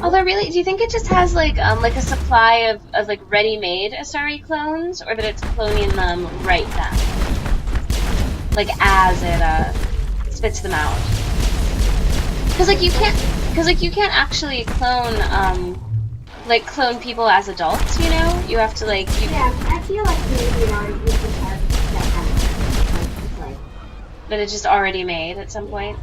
Although, really, do you think it just has like a supply of like ready-made Asari clones, or that it's cloning them right then, like as it spits them out? Because like you can't actually clone people as adults. You know, you have to like. Yeah, I feel like maybe it already used to have that kind of like. That it's just already made at some point.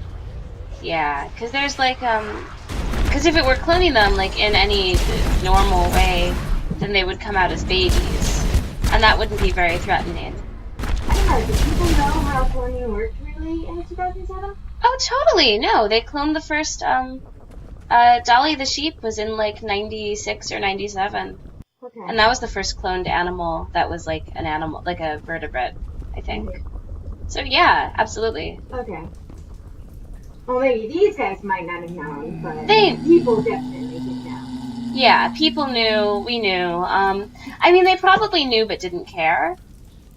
Yeah, because there's like because if it were cloning them like in any normal way, then they would come out as babies, and that wouldn't be very threatening. I don't know. Do people know how cloning worked really in 2007? Oh, totally. No, they cloned the first Dolly the sheep was in like 96 or 97. Okay. And that was the first cloned animal that was like an animal, like a vertebrate, I think. Mm-hmm. So yeah, absolutely. Okay. Well, maybe these guys might not have known, but people definitely did know. Yeah, people knew, we knew. I mean, they probably knew but didn't care.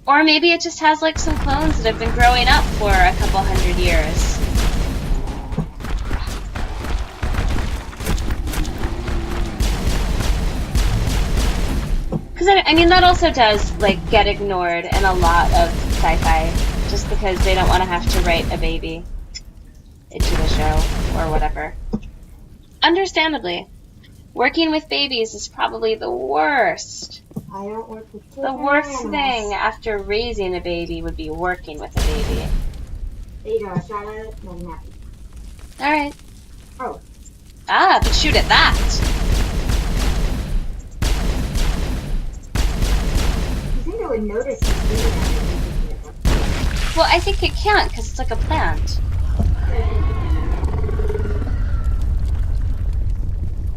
Or maybe it just has like some clones that have been growing up for a couple hundred years. Because I mean, that also does like get ignored in a lot of sci-fi, just because they don't want to have to write a baby into the show or whatever. Understandably, working with babies is probably the worst. I don't work with kids. The worst thing after raising a baby would be working with a baby. There you go, I shot at it, and I'm happy. Alright. Oh. Ah, but shoot at that! You think I would notice you doing that? Well, I think it can't, because it's like a plant.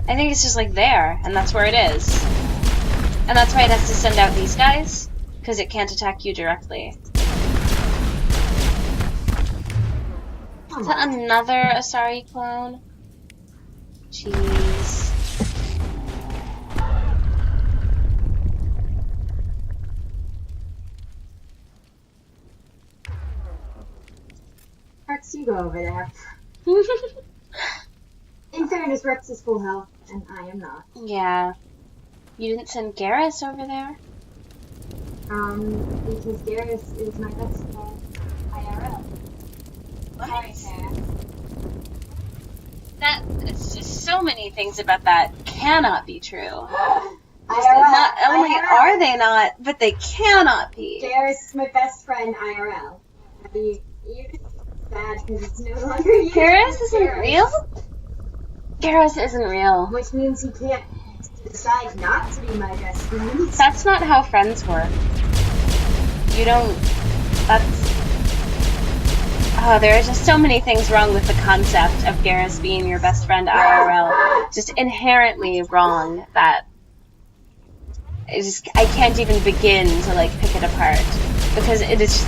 I think it's just like there, and that's where it is. And that's why it has to send out these guys, because it can't attack you directly. Is that another Asari clone? Jeez. Rex, you go over there. In fairness, Rex is full health, and I am not. Yeah. You didn't send Garrus over there? Because Garrus is my best friend, IRL. Sorry, Sarah. It's just so many things about that cannot be true. IRL, Not only IRL. are they not, but they cannot be. Garrus is my best friend, IRL. You're sad because it's no longer you. Garrus isn't real? Garrus isn't real. Which means he can't decide not to be my best friend. That's not how friends work. You don't... That's... Oh, there are just so many things wrong with the concept of Garrus being your best friend IRL. Just inherently wrong that... I can't even begin to, like, pick it apart. Because it is just...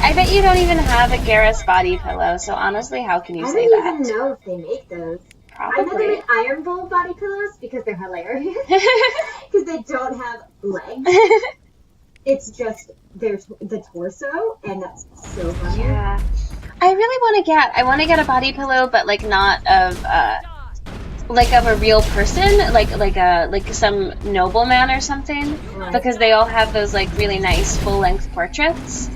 I bet you don't even have a Garrus body pillow, so honestly, how can you say that? I don't even know if they make those. Probably. I know they make Iron Bowl body pillows because they're hilarious. Because they don't have legs. It's just the torso, and that's so funny. Yeah. I really want to get a body pillow, but like not of of a real person, like some nobleman or something, Right. because they all have those like really nice full-length portraits.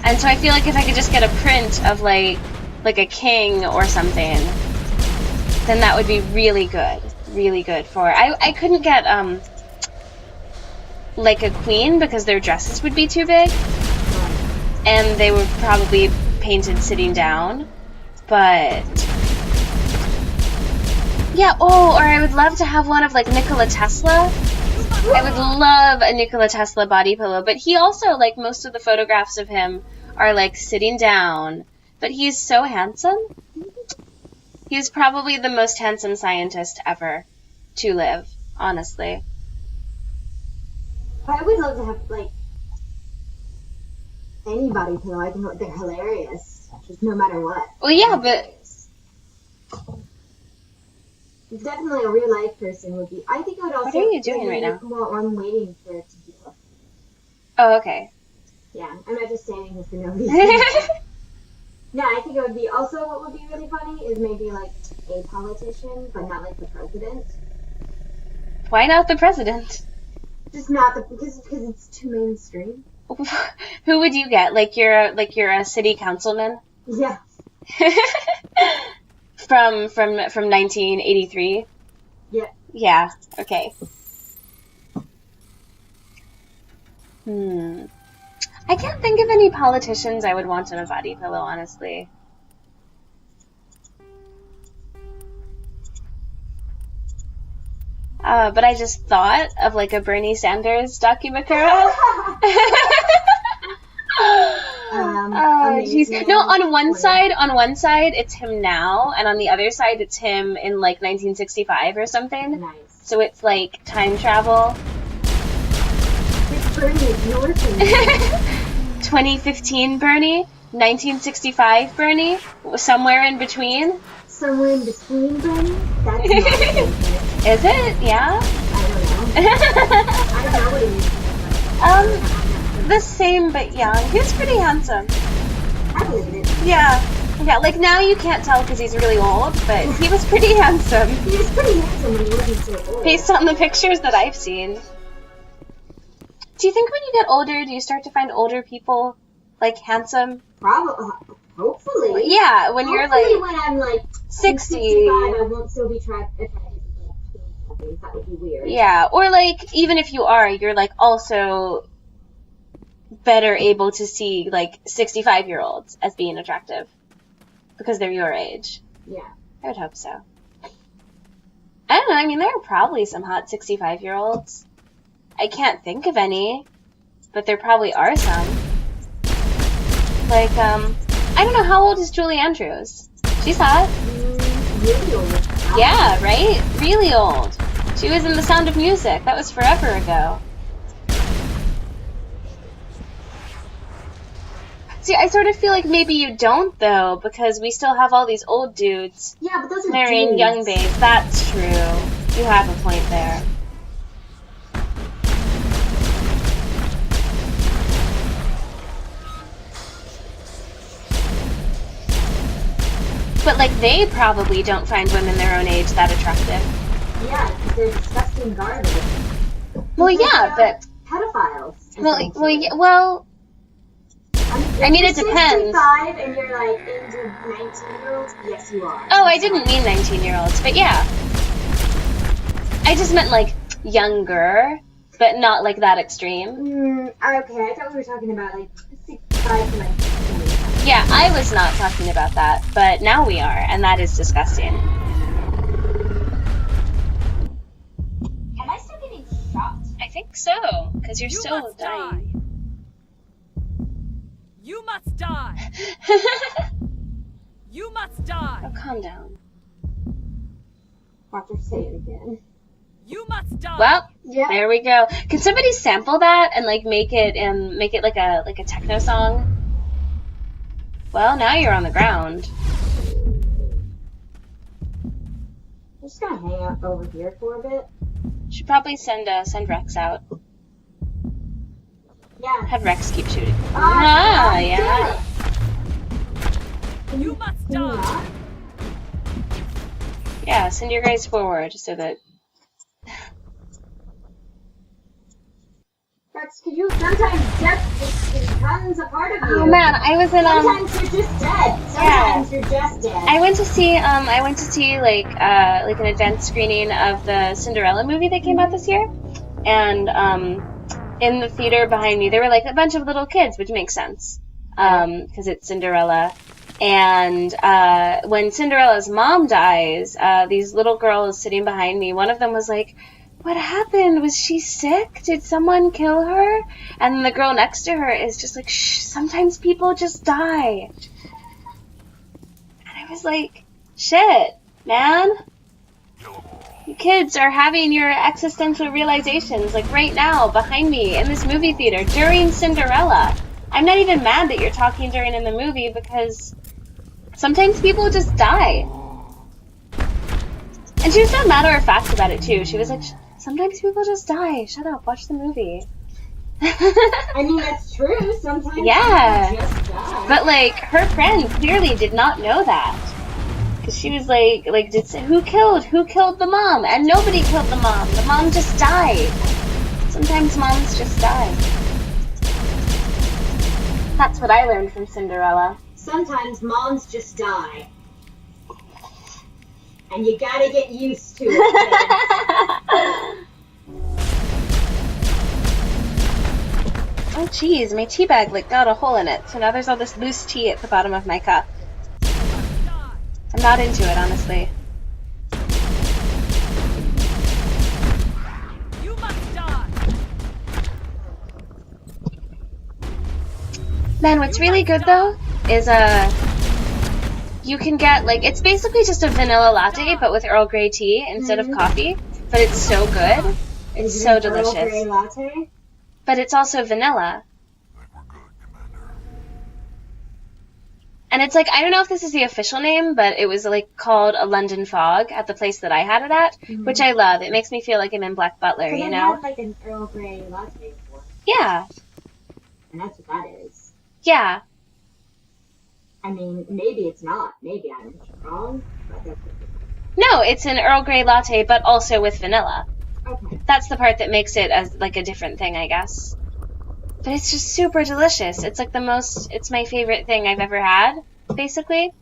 And so I feel like if I could just get a print of like a king or something, then that would be really good for. I couldn't get like a queen because their dresses would be too big, and they would probably painted sitting down. But yeah, or I would love to have one of like Nikola Tesla. I would love a Nikola Tesla body pillow, but he also, like, most of the photographs of him are like sitting down, but he's so handsome. He's probably the most handsome scientist ever to live, honestly. I would love to have, like, any body pillow. I think they're hilarious. just no matter what. Well, yeah, but definitely a real life person would be. I think it would also. What are you doing right now? Well, I'm waiting for it to heal. Oh, okay. Yeah, I'm not just standing here for no reason. No, I think it would be also what would be really funny is maybe like a politician, but not like the president. Why not the president? Just not the because it's too mainstream. Who would you get? Like you're a city councilman Yeah. from 1983. Yeah. Yeah. Okay. I can't think of any politicians I would want in a body pillow, honestly. But I just thought of like a Bernie Sanders documakura. Jeez. No, on one side it's him now, and on the other side it's him in like 1965 or something. Nice. So it's like time travel. Which Bernie is north and 2015 Bernie, 1965 Bernie, somewhere in between. somewhere in between Bernie? That's not the Is it? Yeah? I don't know. I don't know what he is. The same but young. He was pretty handsome. I believe it. Yeah. Yeah, like now you can't tell because he's really old, but he was pretty handsome. He was pretty handsome when he wasn't so old. Based on the pictures that I've seen. Do you think when you get older, do you start to find older people, like, handsome? Probably. Hopefully. Yeah, when you're like when I'm like 60. 65, I won't still be attracted to like that would be weird. Yeah, or like even if you are, you're like also better able to see like 65-year-olds as being attractive because they're your age. Yeah. I would hope so. I don't know, I mean there are probably some hot 65-year-olds. I can't think of any, but there probably are some. Like, I don't know, how old is Julie Andrews? She's hot. Really old. Yeah, right? Really old. She was in The Sound of Music. That was forever ago. See, I sort of feel like maybe you don't, though, because we still have all these old dudes Yeah, but those are marrying dudes. young babes. That's true. You have a point there. But, like, they probably don't find women their own age that attractive. Yeah, because they're disgusting garbage. Well, Because yeah, they're but... pedophiles. Well, I mean, it If you're depends. 65 and you're like into 19-year-olds, yes, you are. Oh, I didn't mean 19-year-olds, but yeah. I just meant, like, younger, but not, like, that extreme. Okay, I thought we were talking about like 65 to like 20. Yeah, I was not talking about that, but now we are, and that is disgusting. Am I still getting shot? I think so, because you're still must dying. die. You must die. You must die. Oh, calm down. Watch her say it again. You must die. Well, Yeah. there we go. Can somebody sample that and like make it like a techno song? Well, now you're on the ground. I'm just gonna hang out over here for a bit. Should probably send Rex out. Yeah. Have Rex keep shooting. Ah, Yeah. You must Can you die. not? Yeah, send your guys forward so that. Rex, could you sometimes death just becomes a part of you? Oh man, I was in Sometimes you're just dead. Sometimes you're just dead. I went to see like an advanced screening of the Cinderella movie that came out this year, and in the theater behind me there were like a bunch of little kids, which makes sense because it's Cinderella. And when Cinderella's mom dies, these little girls sitting behind me, one of them was like, "What happened? Was she sick? Did someone kill her?" And the girl next to her is just like, "Shh, sometimes people just die." And I was like, shit, man. You kids are having your existential realizations, like right now, behind me, in this movie theater, during Cinderella. I'm not even mad that you're talking during in the movie because Sometimes people just die. And she was so matter of fact about it too. She was like, sometimes people just die. Shut up, watch the movie. I mean, that's true. Sometimes Yeah. people just die. But like, her friend clearly did not know that. Because she was like, who killed the mom? And nobody killed the mom. The mom just died. Sometimes moms just die. That's what I learned from Cinderella. Sometimes moms just die. And you gotta get used to it. Oh jeez, my tea bag like got a hole in it, so now there's all this loose tea at the bottom of my cup. I'm not into it, honestly. You must die. Man, what's really good though is you can get like, it's basically just a vanilla latte but with Earl Grey tea instead of coffee, but it's so good. It's Is it so an Earl Grey delicious. latte? But it's also vanilla. And it's like, I don't know if this is the official name, but it was like called a London Fog at the place that I had it at, which I love. It makes me feel like I'm in Black Butler, Because you I've know? had like an Earl Grey latte before. Yeah, And that's what that is. yeah. I mean, maybe it's not. Maybe I'm wrong. But that's No, it's an Earl Grey latte, but also with vanilla. okay. That's the part that makes it as like a different thing, I guess. But it's just super delicious. It's like it's my favorite thing I've ever had, basically.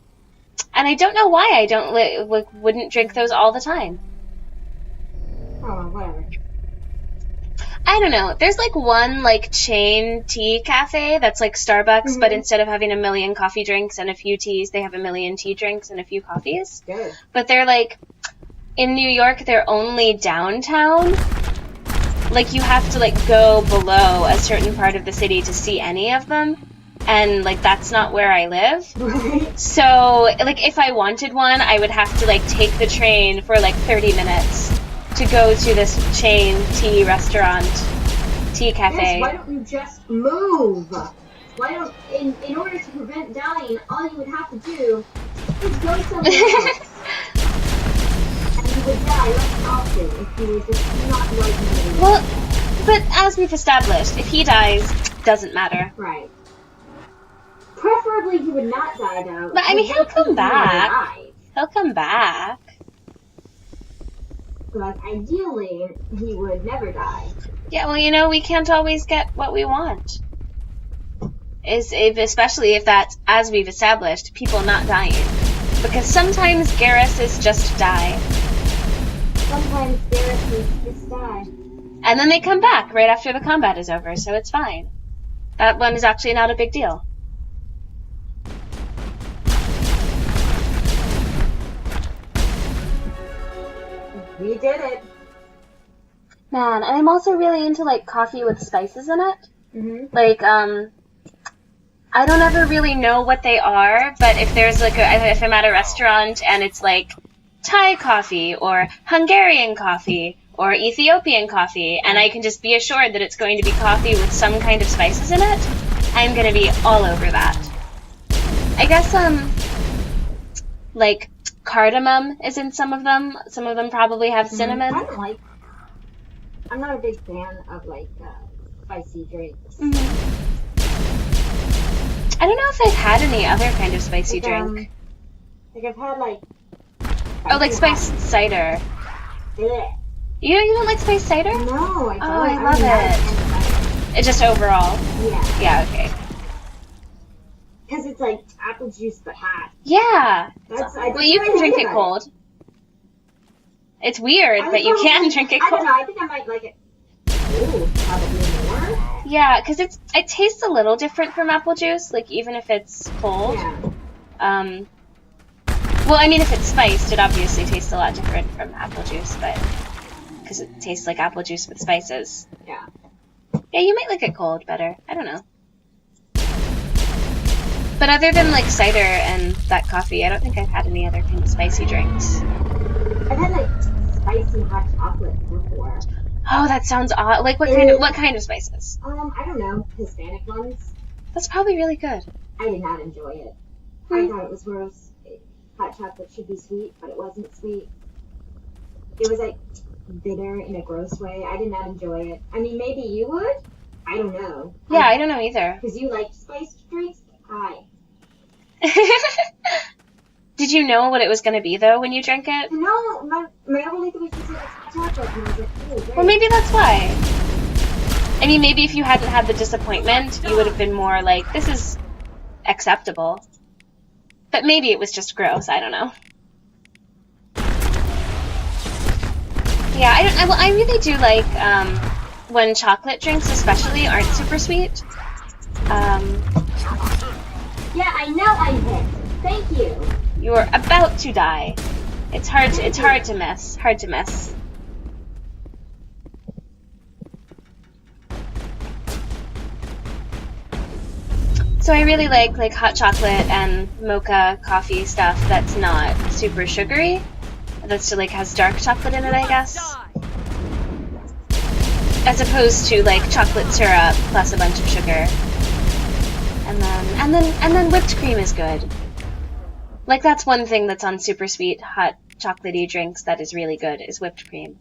And I don't know why I don't wouldn't drink those all the time. Oh, whatever. I don't know. There's like one like chain tea cafe that's like Starbucks, but instead of having a million coffee drinks and a few teas, they have a million tea drinks and a few coffees. Good. But they're like, in New York, they're only downtown. Like, you have to, like, go below a certain part of the city to see any of them. And, like, that's not where I live. Right. So, like, if I wanted one, I would have to, like, take the train for, like, 30 minutes to go to this chain tea restaurant, tea cafe. Yes, why don't you just move? Why don't, in order to prevent dying, all you would have to do is go somewhere else. And you would die less often if you were just not like me. Well, but as we've established, if he dies, doesn't matter. Right. Preferably he would not die though. But, I mean, he'll come back. Alive. He'll come back. But ideally, he would never die. Yeah, well, you know, we can't always get what we want. Especially if that's, as we've established, people not dying. Because sometimes Garruses just die. Sometimes Garrus just die. And then they come back right after the combat is over, so it's fine. That one is actually not a big deal. We did it. Man, and I'm also really into, like, coffee with spices in it. Mm-hmm. Like, I don't ever really know what they are, but if there's, like, if I'm at a restaurant and it's, like, Thai coffee or Hungarian coffee or Ethiopian coffee, and I can just be assured that it's going to be coffee with some kind of spices in it, I'm going to be all over that. I guess, like, cardamom is in some of them. Some of them probably have cinnamon. I'm not a big fan of, like, spicy drinks. I don't know if I've had any other kind of spicy drink. Like, I've had, like... Oh, like spiced cider. Blech. You don't like spiced cider? No, I don't. Oh, I love I'm not a it. fan of cider. It's just overall. Yeah. Yeah, okay. Because it's like apple juice but hot. Yeah. I Well, you can drink it cold. It's weird, but you can drink it I cold. don't know, I think I might like it. Ooh, probably more. Yeah, because it tastes a little different from apple juice, like even if it's cold. Yeah. Well, I mean, if it's spiced, it obviously tastes a lot different from apple juice, but because it tastes like apple juice with spices. Yeah. Yeah, you might like it cold better. I don't know. But other than like cider and that coffee, I don't think I've had any other kind of spicy drinks. I've had like spicy hot chocolate before. Oh, that sounds odd. Like what kind of spices? I don't know, Hispanic ones. That's probably really good. I did not enjoy it. I thought it was gross. Hot chocolate should be sweet, but it wasn't sweet. It was like bitter in a gross way. I did not enjoy it. I mean, maybe you would? I don't know. Yeah, I don't know either. Because you like spiced drinks? I. Did you know what it was going to be, though, when you drank it? No, my only thing was to say it's hot chocolate, and I was like, oh, great. Well, maybe that's why. I mean, maybe if you hadn't had the disappointment, you would have been more like, this is acceptable. But maybe it was just gross, I don't know. Yeah, I really do like when chocolate drinks especially aren't super sweet. Yeah, I know I'm hit. Thank you. You're about to die. It's hard to miss. Hard to miss. So I really like hot chocolate and mocha coffee stuff that's not super sugary. That's like has dark chocolate in it, I guess. As opposed to like chocolate syrup plus a bunch of sugar. And then whipped cream is good. Like that's one thing that's on super sweet hot chocolatey drinks that is really good is whipped cream.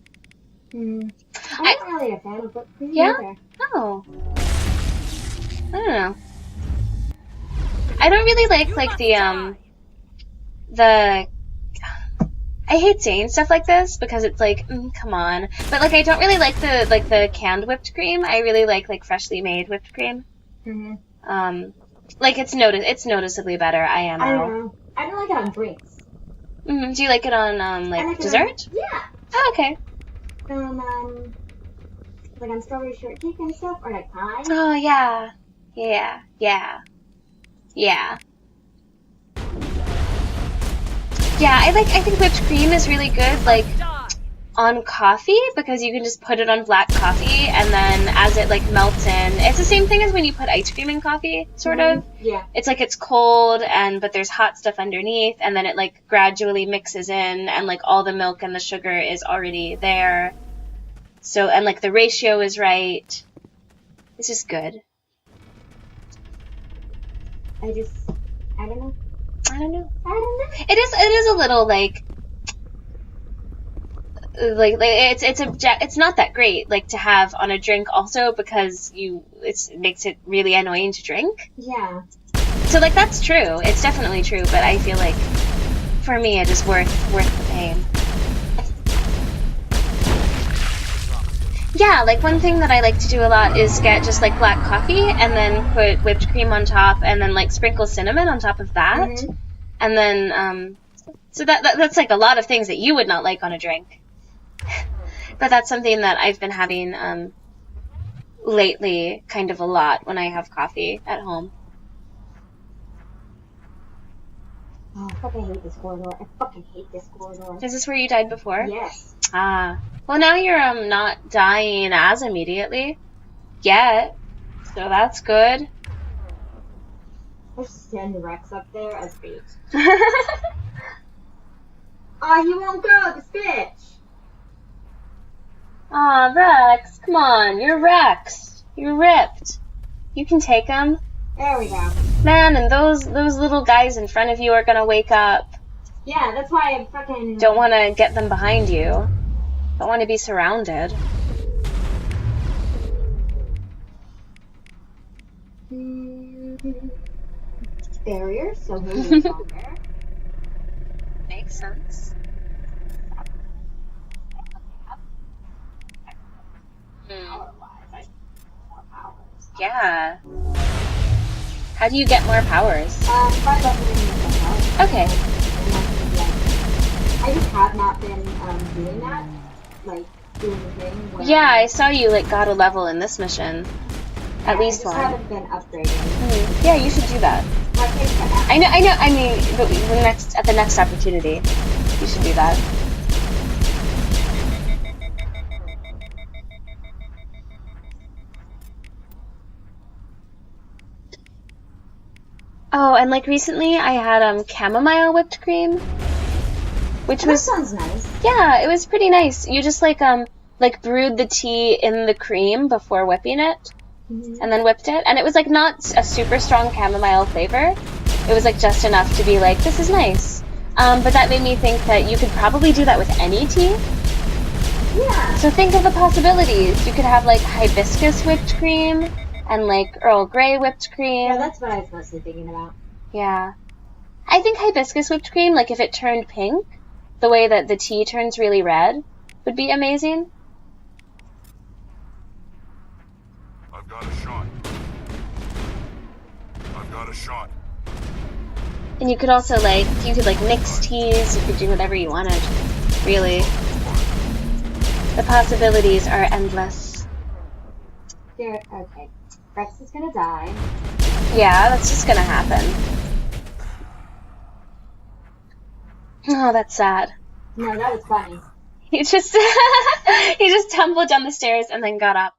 I'm not really a fan of whipped cream Yeah? either. Oh. I don't know. I don't really like the I hate saying stuff like this because it's like, come on. But like I don't really like the canned whipped cream. I really like freshly made whipped cream. Mm-hmm. Like it's noticeably better. I don't know. I don't like it on drinks. Mm-hmm. Do you like it on like dessert? Yeah. Oh, okay. Like on strawberry shortcake and stuff, or like pie. Oh yeah. Yeah. Yeah, I think whipped cream is really good, like, on coffee, because you can just put it on black coffee, and then as it, like, melts in, it's the same thing as when you put ice cream in coffee, sort of. Yeah. It's like it's cold, but there's hot stuff underneath, and then it, like, gradually mixes in, and, like, all the milk and the sugar is already there. So, and, like, the ratio is right. It's just good. I don't know. It is a little like it's not that great like to have on a drink also because it makes it really annoying to drink. Yeah. So like that's true. It's definitely true, but I feel like for me it is worth the pain. Yeah, like one thing that I like to do a lot is get just like black coffee and then put whipped cream on top and then like sprinkle cinnamon on top of that. Mm-hmm. And then, so that's like a lot of things that you would not like on a drink. But that's something that I've been having lately kind of a lot when I have coffee at home. Oh, I fucking hate this corridor. Is this where you died before? Yes. Ah. Well, now you're not dying as immediately. Yet. So that's good. Let's send Rex up there as bait. He won't go, this bitch! Aw, Rex, come on, you're Rex. You're ripped. You can take him. There we go. Man, and those little guys in front of you are gonna wake up. Yeah, that's why I fucking... Don't want to get them behind you. Don't want to be surrounded. Barrier, so maybe longer. Makes sense. Yeah. How do you get more powers? By leveling yourself up. Okay. I just have not been doing that. Like, doing the thing where... Yeah, I saw you, like, got a level in this mission. At least one. I just haven't been upgrading. Yeah, you should do that. I know, I mean, at the next opportunity, you should do that. Oh, and like recently I had chamomile whipped cream, which was... That sounds nice. Yeah, it was pretty nice. You just like brewed the tea in the cream before whipping it, and then whipped it, and it was like not a super strong chamomile flavor, It was like just enough to be like, this is nice. But that made me think that you could probably do that with any tea. Yeah. So think of the possibilities. You could have like hibiscus whipped cream and like Earl Grey whipped cream. Yeah, that's what I was mostly thinking about. Yeah. I think hibiscus whipped cream, like if it turned pink, the way that the tea turns really red, would be amazing. I've got a shot. I've got a shot. And you could also like, you could like mix teas, you could do whatever you wanted, really. The possibilities are endless. Here, okay. Rex is gonna die. Yeah, that's just gonna happen. Oh, that's sad. No, that was funny. He just he just tumbled down the stairs and then got up.